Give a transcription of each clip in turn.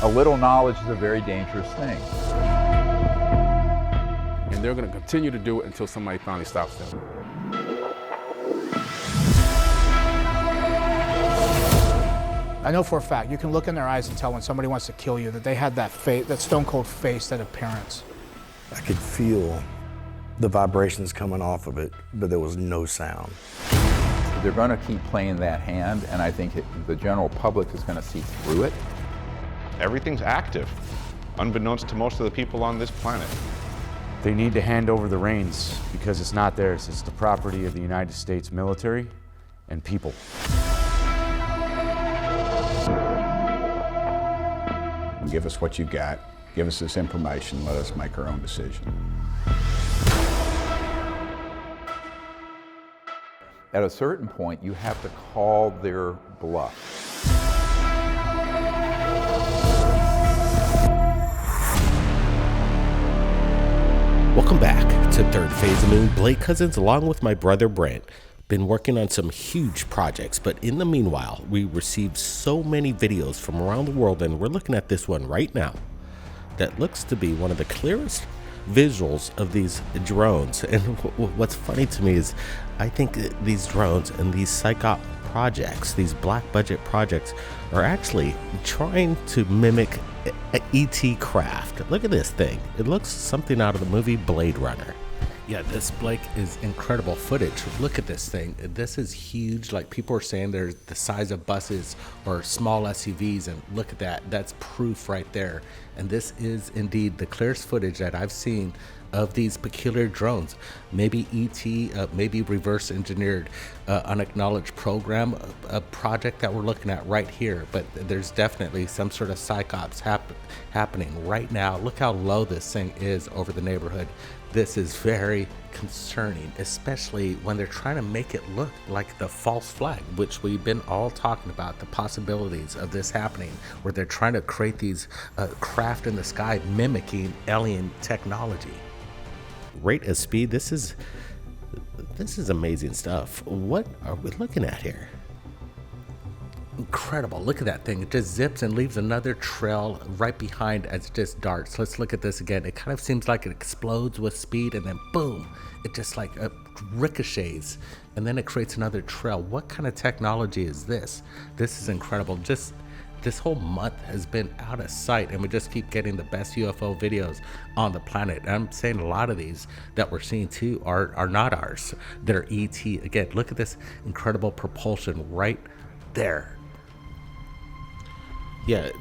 A little knowledge is a very dangerous thing. And they're going to continue to do it until somebody finally stops them. I know for a fact, you can look in their eyes and tell when somebody wants to kill you that they had that face, that stone cold face, that appearance. I could feel the vibrations coming off of it, but there was no sound. They're going to keep playing that hand, and I think the general public is going to see through it. Everything's active, unbeknownst to most of the people on this planet. They need to hand over the reins because it's not theirs. It's the property of the United States military and people. Give us what you got, give us this information, let us make our own decision. At a certain point, you have to call their bluff. Welcome back to Third Phase of Moon. Blake Cousins along with my brother Brent. Been working on some huge projects, but in the meanwhile, we received so many videos from around the world, and we're looking at this one right now that looks to be one of the clearest visuals of these drones. And what's funny to me is I think these drones and these psyop projects, these black budget projects, are actually trying to mimic ET craft. Look at this thing. It looks something out of the movie Blade Runner. Yeah, this, Blake, is incredible footage. Look at this thing. This is huge. Like people are saying they're the size of buses or small SUVs, and look at that. That's proof right there. And this is indeed the clearest footage that I've seen of these peculiar drones. Maybe ET, maybe reverse engineered, unacknowledged program, a project that we're looking at right here. But there's definitely some sort of psyops happening right now. Look how low this thing is over the neighborhood. This is very concerning, especially when they're trying to make it look like the false flag, which we've been all talking about, the possibilities of this happening, where they're trying to create these craft in the sky mimicking alien technology. Rate of speed, this is amazing stuff. What are we looking at here? Incredible. Look at that thing. It just zips and leaves another trail right behind as it just darts. Let's look at this again. It kind of seems like it explodes with speed, and then boom, it just like ricochets, and then it creates another trail. What kind of technology is this? This is incredible. Just this whole month has been out of sight, and we just keep getting the best UFO videos on the planet. And I'm saying a lot of these that we're seeing too are not ours. They're ET. Again, look at this incredible propulsion right there. Yeah,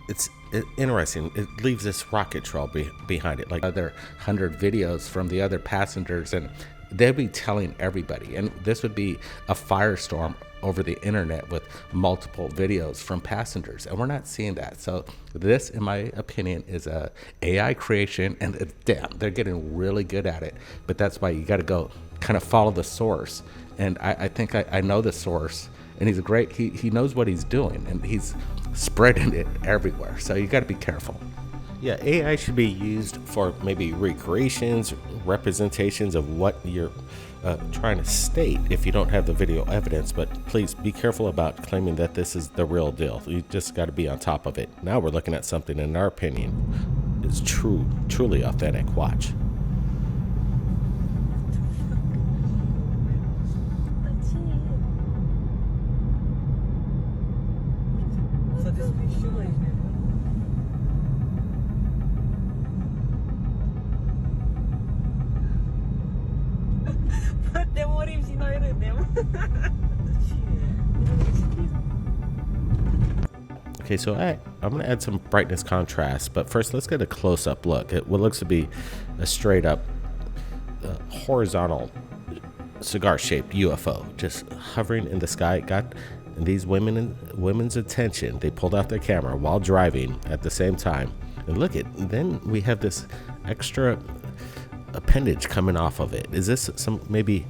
it's interesting. It leaves this rocket trail behind it, like other 100 videos from the other passengers, and they'd be telling everybody. And this would be a firestorm over the internet with multiple videos from passengers, and we're not seeing that. So this, in my opinion, is a AI creation, and damn, they're getting really good at it. But that's why you got to go kind of follow the source. And I think I know the source, and he's a great, he knows what he's doing, and he's spreading it everywhere. So you got to be careful. Yeah, AI should be used for maybe recreations, representations of what you're trying to state if you don't have the video evidence. But please be careful about claiming that this is the real deal. You just got to be on top of it. Now we're looking at something, in our opinion, is truly authentic. Watch. Okay, so I'm going to add some brightness contrast, but first let's get a close-up look at what looks to be a straight-up horizontal cigar-shaped UFO just hovering in the sky. It got these women's attention. They pulled out their camera while driving at the same time. And look at, then we have this extra appendage coming off of it. Is this some maybe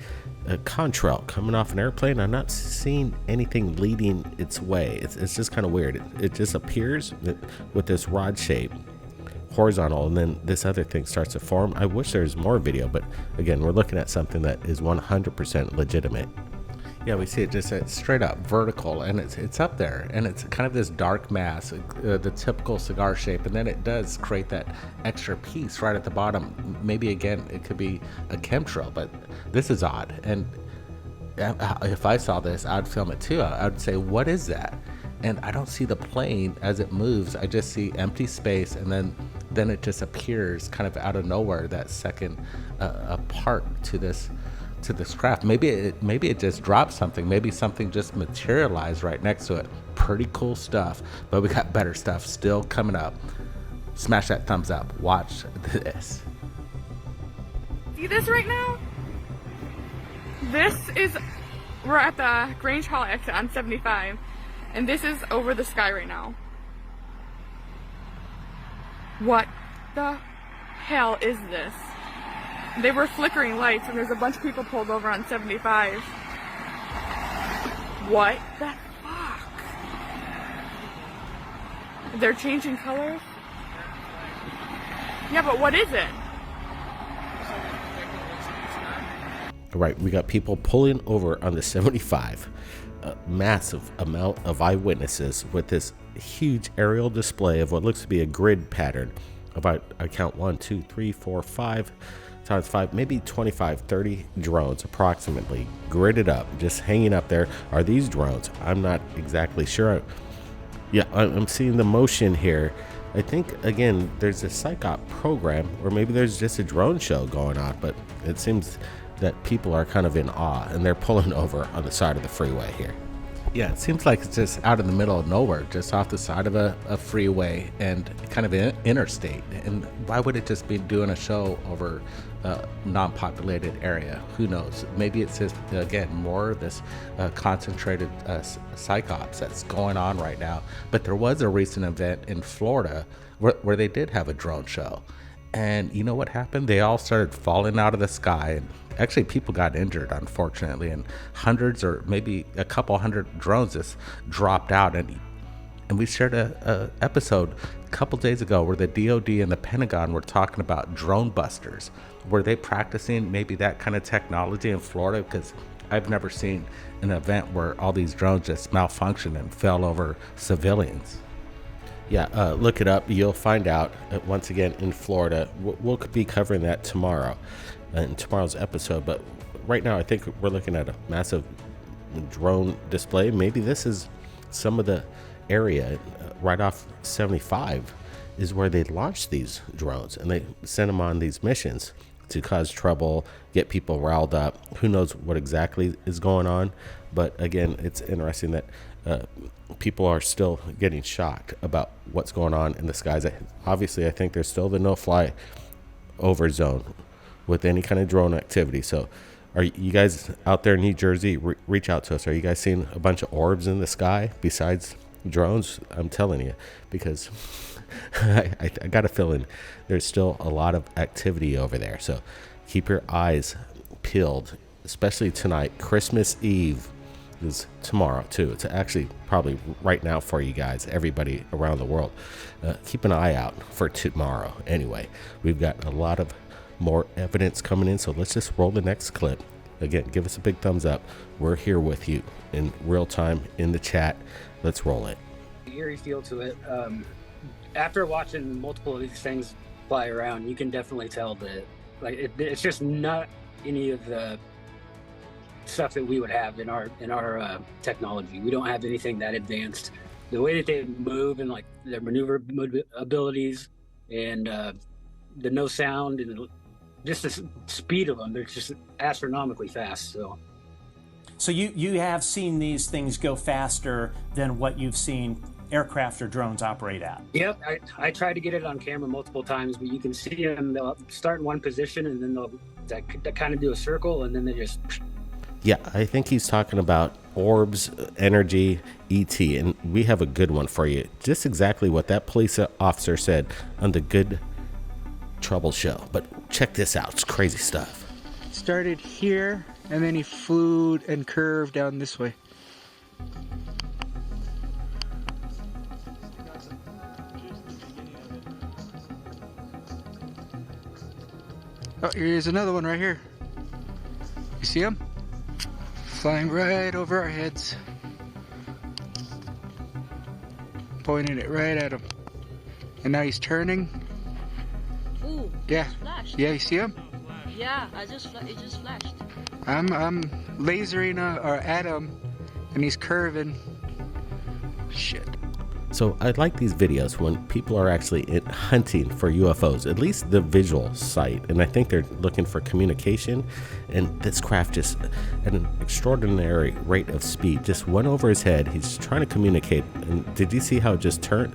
a contrail coming off an airplane? I'm not seeing anything leading its way. It's just kind of weird. It just appears with this rod shape horizontal, and then this other thing starts to form. I wish there was more video, but again, we're looking at something that is 100% legitimate. Yeah, we see it just straight up vertical, and it's up there, and it's kind of this dark mass, the typical cigar shape, and then it does create that extra piece right at the bottom. Maybe again, it could be a chemtrail, but this is odd. And if I saw this, I'd film it too. I'd say, what is that? And I don't see the plane as it moves. I just see empty space, and then it just appears kind of out of nowhere, that second part to this craft. Maybe it just dropped something. Maybe something just materialized right next to it. Pretty cool stuff, but we got better stuff still coming up. Smash that thumbs up. Watch this. See this right now? We're at the Grange Hall exit on 75, and this is over the sky right now. What the hell is this? They were flickering lights, and there's a bunch of people pulled over on 75. What the fuck? They're changing colors? Yeah, but what is it? Right, we got people pulling over on the 75. A massive amount of eyewitnesses with this huge aerial display of what looks to be a grid pattern. About, I count 1, 2, 3, 4, 5 times 5, maybe 25, 30 drones approximately gridded up, just hanging up there. Are these drones? I'm not exactly sure. Yeah, I'm seeing the motion here. I think, again, there's a psyop program, or maybe there's just a drone show going on, but it seems that people are kind of in awe, and they're pulling over on the side of the freeway here. Yeah, it seems like it's just out in the middle of nowhere, just off the side of a freeway and kind of interstate. And why would it just be doing a show over a non-populated area? Who knows? Maybe it's just, again, more of this concentrated psyops that's going on right now. But there was a recent event in Florida where they did have a drone show. And you know what happened? They all started falling out of the sky, and actually people got injured, unfortunately, and hundreds or maybe a couple hundred drones just dropped out. And we shared a episode a couple days ago where the DoD and the Pentagon were talking about drone busters. Were they practicing maybe that kind of technology in Florida? Because I've never seen an event where all these drones just malfunctioned and fell over civilians. Yeah, look it up. You'll find out. Once again, in Florida, we'll be covering that tomorrow in tomorrow's episode. But right now, I think we're looking at a massive drone display. Maybe this is some of the area right off 75 is where they launched these drones, and they sent them on these missions to cause trouble, get people riled up. Who knows what exactly is going on? But again, it's interesting that people are still getting shocked about what's going on in the skies. Obviously, I think there's still the no-fly over zone with any kind of drone activity. So are you guys out there in New Jersey? Reach out to us. Are you guys seeing a bunch of orbs in the sky besides drones? I'm telling you, because I got a feeling there's still a lot of activity over there. So keep your eyes peeled, especially tonight. Christmas Eve is tomorrow too. It's actually probably right now for you guys, everybody around the world. Keep an eye out for tomorrow. Anyway, we've got a lot of more evidence coming in, so let's just roll the next clip. Again, give us a big thumbs up. We're here with you in real time in the chat. Let's roll it. Eerie feel to it. After watching multiple of these things fly around, you can definitely tell that it's just not any of the stuff that we would have in our technology. We don't have anything that advanced. The way that they move and like their maneuver abilities and the no sound and just the speed of them, they're just astronomically fast. So you have seen these things go faster than what you've seen aircraft or drones operate at? Yep, I tried to get it on camera multiple times, but you can see them. They'll start in one position and then they'll kind of do a circle and then they just... Yeah, I think he's talking about orbs, energy, ET, and we have a good one for you. Just exactly what that police officer said on the Good Trouble show. But check this out. It's crazy stuff. Started here, and then he flew and curved down this way. Oh, here's another one right here. You see him? flying right over our heads. Pointing it right at him. And now he's turning. Ooh, Yeah. flashed. Yeah, you see him? Yeah, it just flashed. I'm lasering at him, and he's curving. Shit. So I like these videos when people are actually hunting for UFOs, at least the visual sight. And I think they're looking for communication. And this craft just at an extraordinary rate of speed just went over his head. He's trying to communicate. And did you see how it just turned?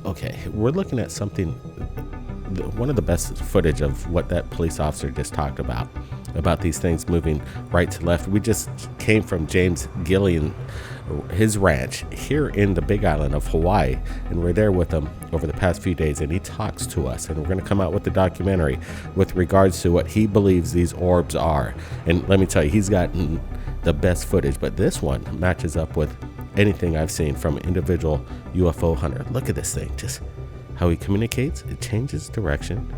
Okay, we're looking at something, one of the best footage of what that police officer just talked about these things moving right to left. We just came from James Gillian, his ranch here in the Big Island of Hawaii, and we're there with him over the past few days, and he talks to us, and we're going to come out with the documentary with regards to what he believes these orbs are. And let me tell you, he's gotten the best footage, but this one matches up with anything I've seen from an individual UFO hunter. Look at this thing, just how he communicates. It changes direction,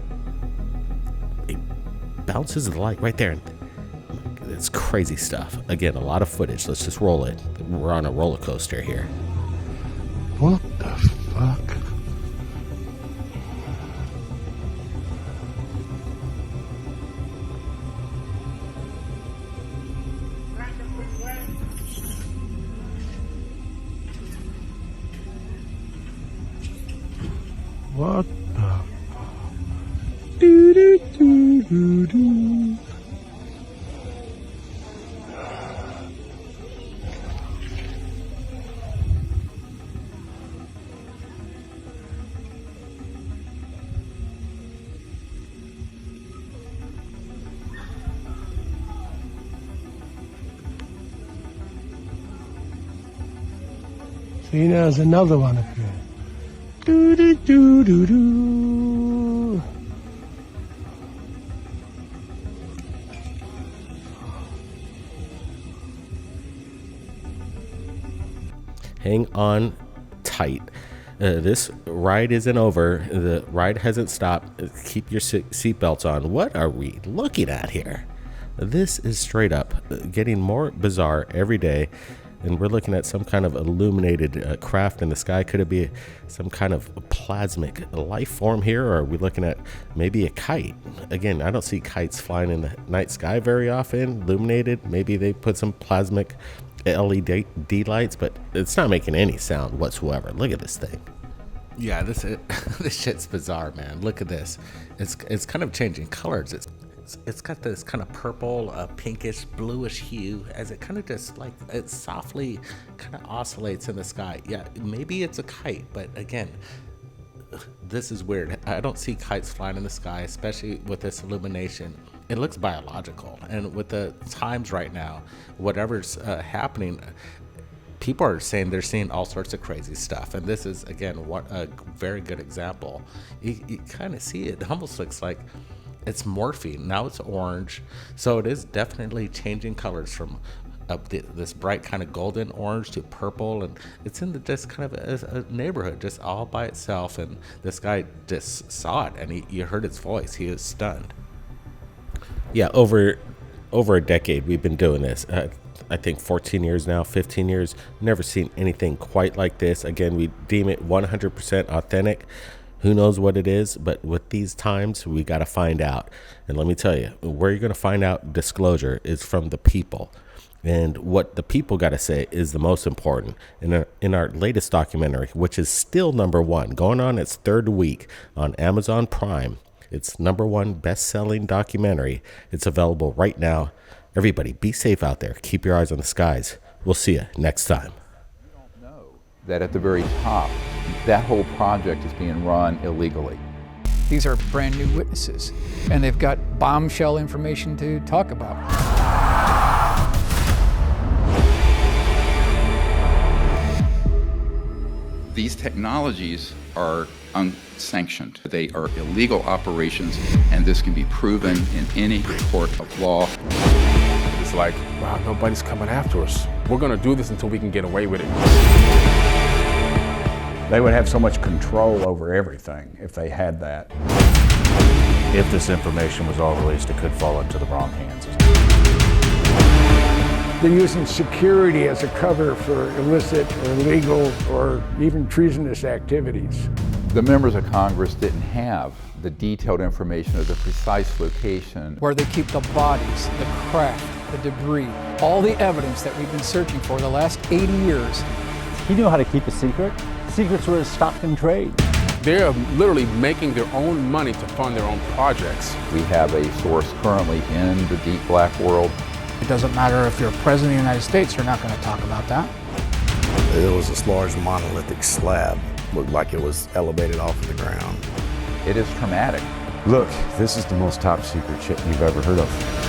it bounces the light right there. It's crazy stuff. Again, a lot of footage. Let's just roll it. We're on a roller coaster here. What the fuck? What the? Do do do do do. See, there's another one up here. Do do do do do. Hang on tight. This ride isn't over. The ride hasn't stopped. Keep your seatbelts on. What are we looking at here? This is straight up getting more bizarre every day. And we're looking at some kind of illuminated craft in the sky. Could it be some kind of plasmic life form here? Or are we looking at maybe a kite? Again, I don't see kites flying in the night sky very often, illuminated. Maybe they put some plasmic LED lights, but it's not making any sound whatsoever. Look at this thing. Yeah, this shit's bizarre, man. Look at this. It's kind of changing colors. It's got this kind of purple, pinkish, bluish hue as it kind of just like it softly kind of oscillates in the sky. Yeah, maybe it's a kite, but again, this is weird. I don't see kites flying in the sky, especially with this illumination. It looks biological, and with the times right now, whatever's happening, people are saying they're seeing all sorts of crazy stuff, and this is again a very good example. You kind of see it almost looks like it's morphing. Now it's orange, so it is definitely changing colors from this bright kind of golden orange to purple, and it's in just kind of a neighborhood just all by itself. And this guy just saw it, and you heard its voice. He was stunned. Yeah, over a decade we've been doing this. I think 14 years now, 15 years. Never seen anything quite like this. Again, we deem it 100% authentic. Who knows what it is, but with these times, we got to find out. And let me tell you, where you're going to find out disclosure is from the people. And what the people got to say is the most important. In our latest documentary, which is still #1, going on its 3rd week on Amazon Prime, it's #1 best-selling documentary. It's available right now. Everybody, be safe out there. Keep your eyes on the skies. We'll see you next time. That at the very top, that whole project is being run illegally. These are brand new witnesses, and they've got bombshell information to talk about. These technologies are unsanctioned. They are illegal operations, and this can be proven in any court of law. It's like, wow, nobody's coming after us. We're gonna do this until we can get away with it. They would have so much control over everything if they had that. If this information was all released, it could fall into the wrong hands. They're using security as a cover for illicit or illegal or even treasonous activities. The members of Congress didn't have the detailed information of the precise location. Where they keep the bodies, the craft, the debris, all the evidence that we've been searching for the last 80 years. He knew how to keep a secret. Secrets were his stock and trade. They are literally making their own money to fund their own projects. We have a source currently in the deep black world. It doesn't matter if you're president of the United States, you're not going to talk about that. There was this large monolithic slab. Looked like it was elevated off of the ground. It is traumatic. Look, this is the most top secret shit you've ever heard of.